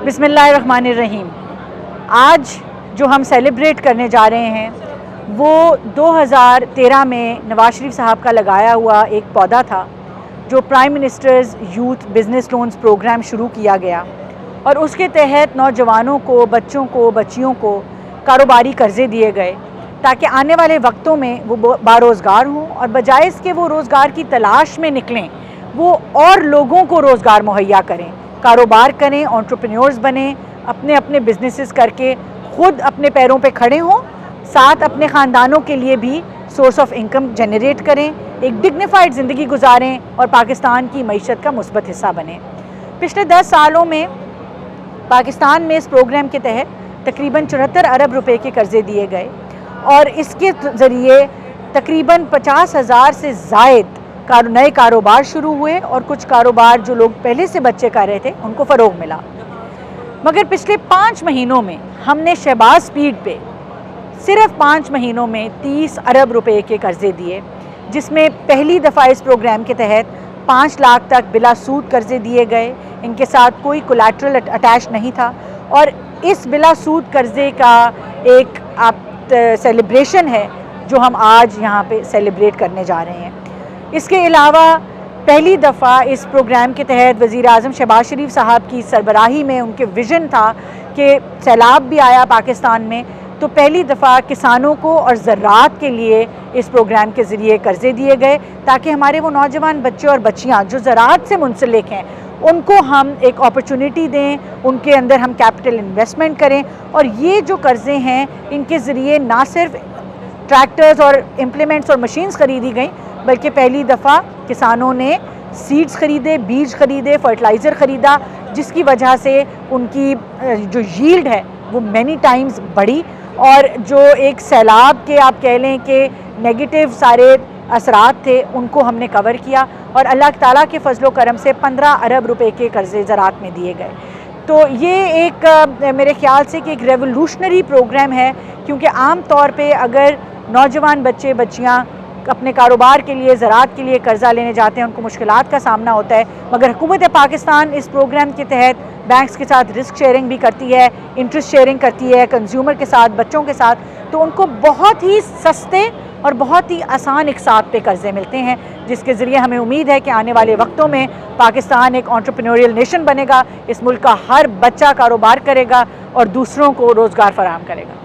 बिस्मिल्लाहिर्रहमानिर्रहीम। आज जो हम सेलिब्रेट करने जा रहे हैं वो 2013 में नवाज शरीफ साहब का लगाया हुआ एक पौधा था जो prime minister's youth business loans program शुरू किया गया और उसके तहत नौजवानों को, बच्चों को, बच्चियों को कारोबारी कर्ज़े दिए गए ताकि आने वाले वक्तों में वो बारोज़गार हों और बजाय इसके वो रोज़गार की तलाश में निकलें, वो और लोगों को रोज़गार मुहैया करें, कारोबार करें, एंटरप्रेन्योर्स बने, अपने अपने बिजनेसेस करके ख़ुद अपने पैरों पे खड़े हों, साथ अपने ख़ानदानों के लिए भी सोर्स ऑफ इनकम जनरेट करें, एक डिग्निफाइड ज़िंदगी गुजारें और पाकिस्तान की मईशत का मुस्बत हिस्सा बने। पिछले 10 सालों में पाकिस्तान में इस प्रोग्राम के तहत तकरीबन 74 अरब रुपए के कर्ज़े दिए गए और इसके ज़रिए तकरीबन 50,000 से ज़ायद नए कारोबार शुरू हुए और कुछ कारोबार जो लोग पहले से बच्चे कर रहे थे उनको फ़रोग़ मिला। मगर पिछले 5 महीनों में हमने शहबाज स्पीड पे सिर्फ 5 महीनों में 30 अरब रुपए के कर्ज़े दिए, जिसमें पहली दफ़ा इस प्रोग्राम के तहत 5 लाख तक बिला सूद कर्ज़े दिए गए। इनके साथ कोई कोलैटरल अटैच नहीं था और इस बिला सूद कर्ज़े का एक सेलिब्रेशन है जो हम आज यहाँ पे सेलिब्रेट करने जा रहे हैं। इसके अलावा पहली दफ़ा इस प्रोग्राम के तहत वज़ीर आज़म शहबाज शरीफ साहब की सरबराही में उनके विज़न था कि सैलाब भी आया पाकिस्तान में, तो पहली दफ़ा किसानों को और ज़राअत के लिए इस प्रोग्राम के ज़रिए कर्ज़े दिए गए ताकि हमारे वो नौजवान बच्चे और बच्चियाँ जो ज़राअत से मुंसलिक हैं उनको हम एक अपॉर्चुनिटी दें, उनके अंदर हम कैपिटल इन्वेस्टमेंट करें और ये जो कर्ज़े हैं इनके ज़रिए ना सिर्फ ट्रैक्टर्स और इम्प्लीमेंट्स और मशीन्स ख़रीदी गई बल्कि पहली दफ़ा किसानों ने सीड्स ख़रीदे, बीज ख़रीदे, फर्टिलाइज़र ख़रीदा, जिसकी वजह से उनकी जो यील्ड है वो मैनी टाइम्स बढ़ी और जो एक सैलाब के आप कह लें कि नेगेटिव सारे असरात थे उनको हमने कवर किया और अल्लाह ताला के फजलो करम से 15 अरब रुपए के कर्ज़े ज़राअत में दिए गए। तो ये एक मेरे ख़्याल से कि एक रेवोल्यूशनरी प्रोग्राम है, क्योंकि आम तौर पे अगर नौजवान बच्चे बच्चियाँ अपने कारोबार के लिए, ज़राअत के लिए कर्ज़ा लेने जाते हैं उनको मुश्किलात का सामना होता है, मगर हुकूमत पाकिस्तान इस प्रोग्राम के तहत बैंक्स के साथ रिस्क शेयरिंग भी करती है, इंटरेस्ट शेयरिंग करती है कंज्यूमर के साथ, बच्चों के साथ, तो उनको बहुत ही सस्ते और बहुत ही आसान इकसात पे कर्ज़े मिलते हैं, जिसके ज़रिए हमें उम्मीद है कि आने वाले वक्तों में पाकिस्तान एक एंटरप्रेन्योरियल नेशन बनेगा, इस मुल्क का हर बच्चा कारोबार करेगा और दूसरों को रोज़गार फराहम करेगा।